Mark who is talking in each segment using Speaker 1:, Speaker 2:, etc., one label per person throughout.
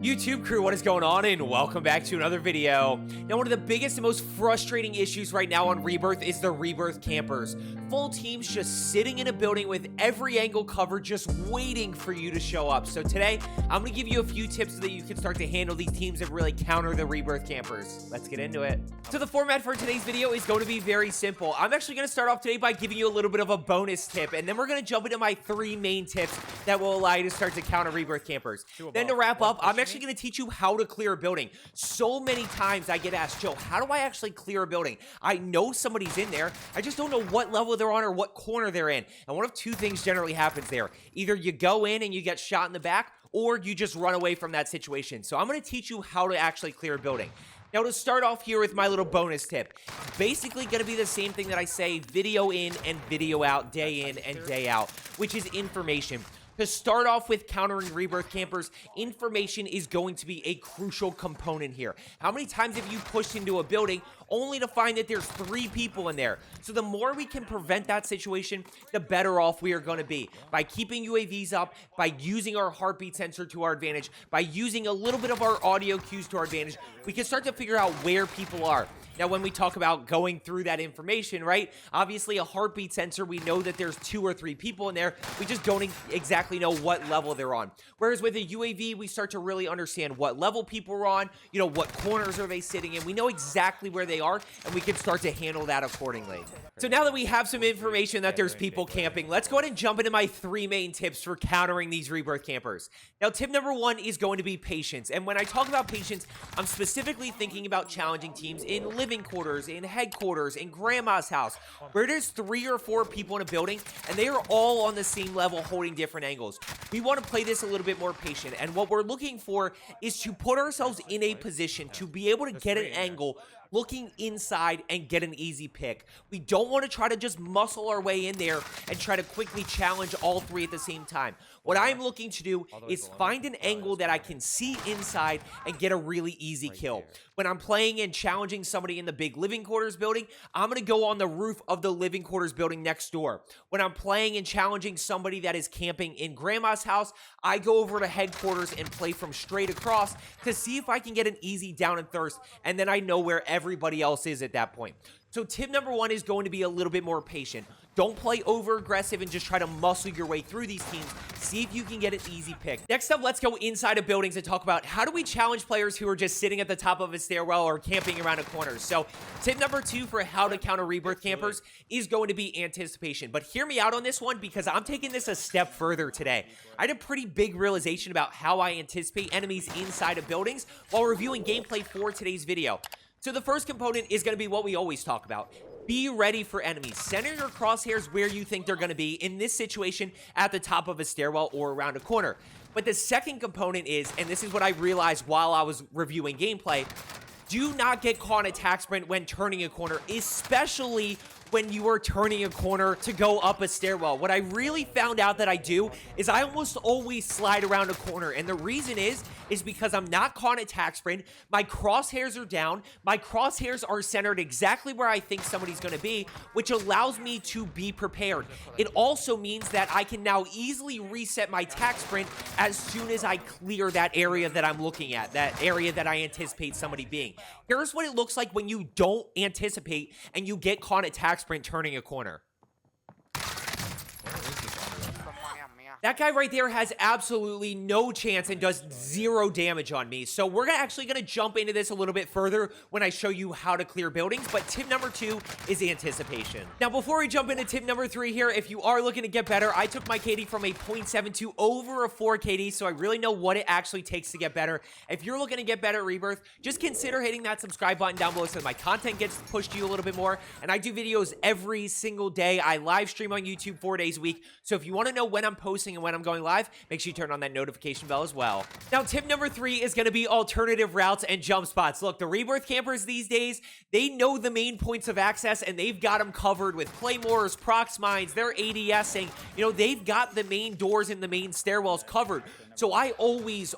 Speaker 1: YouTube crew, what is going on, and welcome back to another video. Now, one of the biggest and most frustrating issues right now on Rebirth is the Rebirth campers. Full teams just sitting in a building with every angle covered, just waiting for you to show up. So today, I'm going to give you a few tips so that you can start to handle these teams and really counter the Rebirth campers. Let's get into it. So the format for today's video is going to be very simple. I'm actually going to start off today by giving you a little bit of a bonus tip, and then we're going to jump into my 3 main tips that will allow you to start to counter Rebirth campers. Then to wrap up, I'm actually going to teach you how to clear a building. So many times I get asked, Joe, how do I actually clear a building? I know somebody's in there. I just don't know what level they're on or what corner they're in. And one of 2 things generally happens there. Either you go in and you get shot in the back, or you just run away from that situation. So I'm going to teach you how to actually clear a building. Now, to start off here with my little bonus tip, basically going to be the same thing that I say video in and video out, day in and day out, which is information. To start off with countering Rebirth campers, information is going to be a crucial component here. How many times have you pushed into a building only to find that there's 3 people in there? So the more we can prevent that situation, the better off we are going to be. By keeping UAVs up, by using our heartbeat sensor to our advantage, by using a little bit of our audio cues to our advantage, we can start to figure out where people are. Now, when we talk about going through that information, right, obviously a heartbeat sensor, we know that there's 2 or 3 people in there. We just don't exactly know what level they're on. Whereas with a UAV, we start to really understand what level people are on, you know, what corners are they sitting in. We know exactly where they are, and we can start to handle that accordingly. So now that we have some information that there's people camping, let's go ahead and jump into my 3 main tips for countering these Rebirth campers. Now, tip number 1 is going to be patience. And when I talk about patience, I'm specifically thinking about challenging teams in living quarters, in headquarters, in grandma's house, where there's 3 or 4 people in a building, and they are all on the same level holding different angles. We want to play this a little bit more patient, and what we're looking for is to put ourselves in a position to be able to get an angle looking inside and get an easy pick. We don't want to try to just muscle our way in there and try to quickly challenge all 3 at the same time. What I'm looking to do is find an angle that I can see inside and get a really easy kill. When I'm playing and challenging somebody in the big living quarters building, I'm going to go on the roof of the living quarters building next door. When I'm playing and challenging somebody that is camping in grandma's house, I go over to headquarters and play from straight across to see if I can get an easy down and thirst, and then I know where everybody else is at that point. So tip number 1 is going to be a little bit more patient. Don't play over aggressive and just try to muscle your way through these teams. See if you can get an easy pick. Next up, let's go inside of buildings and talk about how do we challenge players who are just sitting at the top of a stairwell or camping around a corner. So tip number 2 for how to counter Rebirth campers is going to be anticipation. But hear me out on this one, because I'm taking this a step further today. I had a pretty big realization about how I anticipate enemies inside of buildings while reviewing gameplay for today's video. So the first component is going to be what we always talk about. Be ready for enemies. Center your crosshairs where you think they're going to be, in this situation, at the top of a stairwell or around a corner. But the second component is, and this is what I realized while I was reviewing gameplay, do not get caught in attack sprint when turning a corner, especially when you are turning a corner to go up a stairwell. What I really found out that I do is I almost always slide around a corner, and the reason is because I'm not caught in attack sprint. My crosshairs are down. My crosshairs are centered exactly where I think somebody's going to be, which allows me to be prepared. It also means that I can now easily reset my attack sprint as soon as I clear that area that I'm looking at, that area that I anticipate somebody being. Here's what it looks like when you don't anticipate and you get caught in attack sprint turning a corner. That guy right there has absolutely no chance and does 0 damage on me. So we're actually going to jump into this a little bit further when I show you how to clear buildings. But tip number 2 is anticipation. Now, before we jump into tip number 3 here, if you are looking to get better, I took my KD from a 0.7 to over a 4 KD, so I really know what it actually takes to get better. If you're looking to get better at Rebirth, just consider hitting that subscribe button down below so that my content gets pushed to you a little bit more. And I do videos every single day. I live stream on YouTube 4 days a week. So if you want to know when I'm posting and when I'm going live, make sure you turn on that notification bell as well. Now, tip number 3 is going to be alternative routes and jump spots. Look, the Rebirth campers these days, they know the main points of access, and they've got them covered with claymores, prox mines, they're ADSing. You know, they've got the main doors and the main stairwells covered. So I always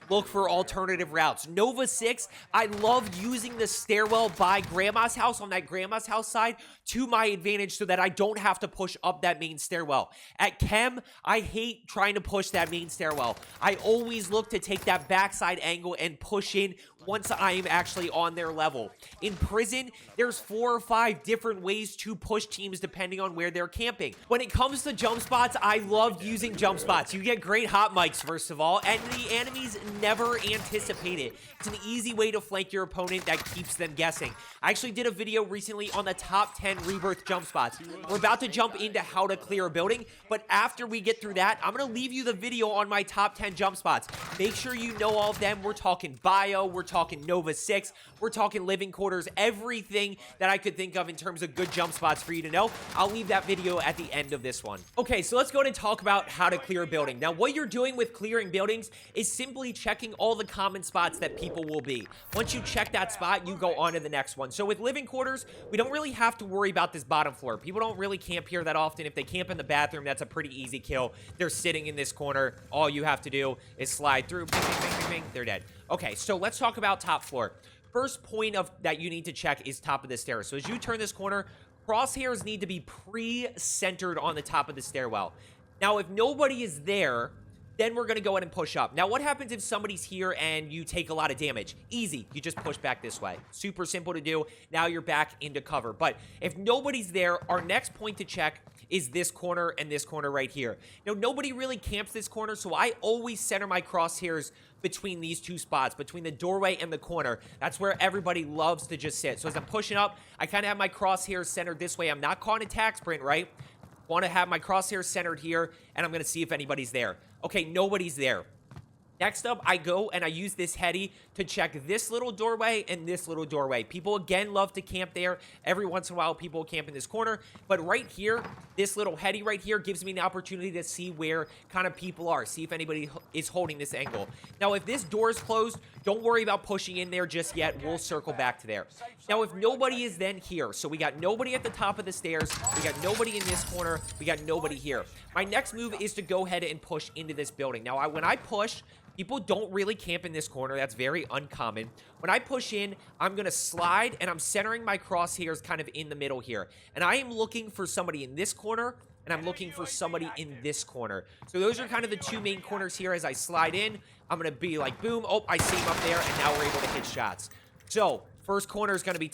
Speaker 1: look for alternative routes. Nova 6, I love using the stairwell by Grandma's house on that Grandma's house side to my advantage so that I don't have to push up that main stairwell. At Chem, I hate trying to push that main stairwell. I always look to take that backside angle and push in once I am actually on their level. In Prison, there's 4 or 5 different ways to push teams depending on where they're camping. When it comes to jump spots, I love using jump spots. You get great hot mics, first of all, and the enemies never anticipate it. It's an easy way to flank your opponent that keeps them guessing. I actually did a video recently on the top 10 Rebirth jump spots. We're about to jump into how to clear a building, but after we get through that, I'm going to leave you the video on my top 10 jump spots. Make sure you know all of them. We're talking Bio, we're talking Nova 6, we're talking living quarters, everything that I could think of in terms of good jump spots for you to know. I'll leave that video at the end of this one. Okay, so let's go ahead and talk about how to clear a building. Now, what you're doing with clearing buildings is simply checking all the common spots that people will be. Once you check that spot, you go on to the next one. So with living quarters, we don't really have to worry about this bottom floor. People don't really camp here that often. If they camp in the bathroom, that's a pretty easy kill. They're sitting in this corner. All you have to do is slide through. Bing, bing, bing, bing, bing. They're dead. Okay, so let's talk about top floor. First point that you need to check is top of the stairs. So as you turn this corner, crosshairs need to be pre-centered on the top of the stairwell. Now, if nobody is there, then we're going to go ahead and push up. Now, what happens if somebody's here and you take a lot of damage? Easy. You just push back this way. Super simple to do. Now you're back into cover. But if nobody's there, our next point to check is this corner and this corner right here. Now, nobody really camps this corner, so I always center my crosshairs between these two spots, between the doorway and the corner. That's where everybody loves to just sit. So as I'm pushing up, I kind of have my crosshairs centered this way. I'm not calling attack sprint, right? Want to have my crosshairs centered here, and I'm going to see if anybody's there. Okay, nobody's there. Next up, I go and I use this heady to check this little doorway and this little doorway. People, again, love to camp there. Every once in a while, people will camp in this corner. But right here, this little heady right here gives me an opportunity to see where kind of people are, see if anybody is holding this angle. Now, if this door is closed, don't worry about pushing in there just yet. We'll circle back to there. Now, if nobody is then here, so we got nobody at the top of the stairs, we got nobody in this corner, we got nobody here. My next move is to go ahead and push into this building. Now, when I push, people don't really camp in this corner. That's very uncommon. When I push in, I'm going to slide, and I'm centering my crosshairs kind of in the middle here. And I am looking for somebody in this corner, and I'm looking for somebody in this corner. So those are kind of the two main corners here. As I slide in, I'm going to be like, boom. Oh, I see him up there, and now we're able to hit shots. So first corner is going to be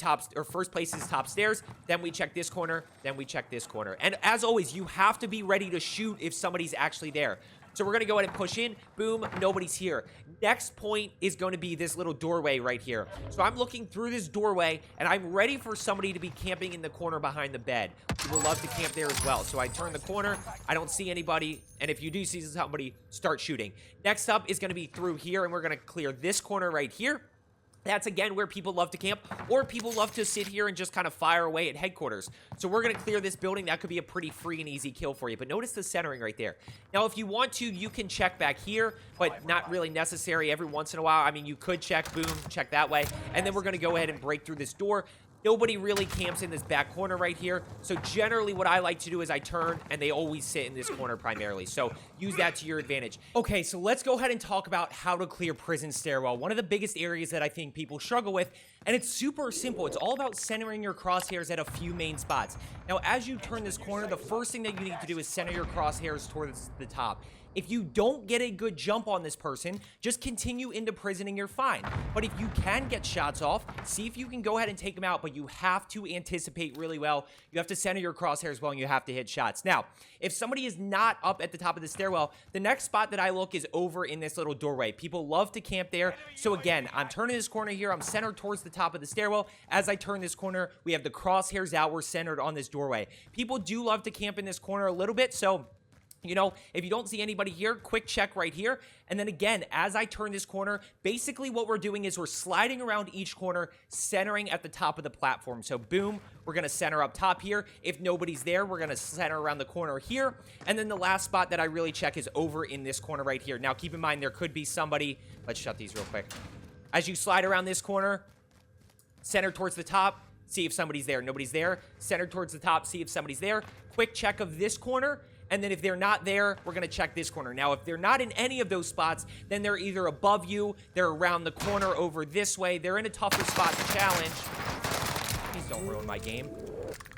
Speaker 1: first place is top stairs. Then we check this corner. Then we check this corner. And as always, you have to be ready to shoot if somebody's actually there. So we're going to go ahead and push in. Boom, nobody's here. Next point is going to be this little doorway right here. So I'm looking through this doorway, and I'm ready for somebody to be camping in the corner behind the bed. People love to camp there as well. So I turn the corner. I don't see anybody. And if you do see somebody, start shooting. Next up is going to be through here, and we're going to clear this corner right here. That's, again, where people love to camp, or people love to sit here and just kind of fire away at headquarters. So we're going to clear this building. That could be a pretty free and easy kill for you. But notice the centering right there. Now, if you want to, you can check back here, but not really necessary every once in a while. I mean, you could check, boom, check that way. And then we're going to go ahead and break through this door. Nobody really camps in this back corner right here. So generally what I like to do is I turn, and they always sit in this corner primarily. So use that to your advantage. Okay, so let's go ahead and talk about how to clear prison stairwell. One of the biggest areas that I think people struggle with, and it's super simple. It's all about centering your crosshairs at a few main spots. Now, as you turn this corner, the first thing that you need to do is center your crosshairs towards the top. If you don't get a good jump on this person, just continue into prison and you're fine. But if you can get shots off, see if you can go ahead and take them out, but you have to anticipate really well. You have to center your crosshairs well, and you have to hit shots. Now, if somebody is not up at the top of the stairwell, the next spot that I look is over in this little doorway. People love to camp there. So again, I'm turning this corner here. I'm centered towards the top of the stairwell. As I turn this corner, we have the crosshairs out. We're centered on this doorway. People do love to camp in this corner a little bit, so you know, if you don't see anybody here, quick check right here. And then again, as I turn this corner, basically what we're doing is we're sliding around each corner, centering at the top of the platform. So boom, we're going to center up top here. If nobody's there, we're going to center around the corner here. And then the last spot that I really check is over in this corner right here. Now, keep in mind, there could be somebody. Let's shut these real quick. As you slide around this corner, center towards the top, see if somebody's there. Nobody's there. Center towards the top, see if somebody's there. Quick check of this corner. And then if they're not there, we're going to check this corner. Now, if they're not in any of those spots, then they're either above you, they're around the corner over this way. They're in a tougher spot to challenge. Please don't ruin my game.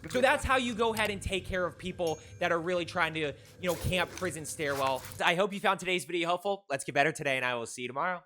Speaker 1: So that's how you go ahead and take care of people that are really trying to, camp prison stairwell. I hope you found today's video helpful. Let's get better today, and I will see you tomorrow.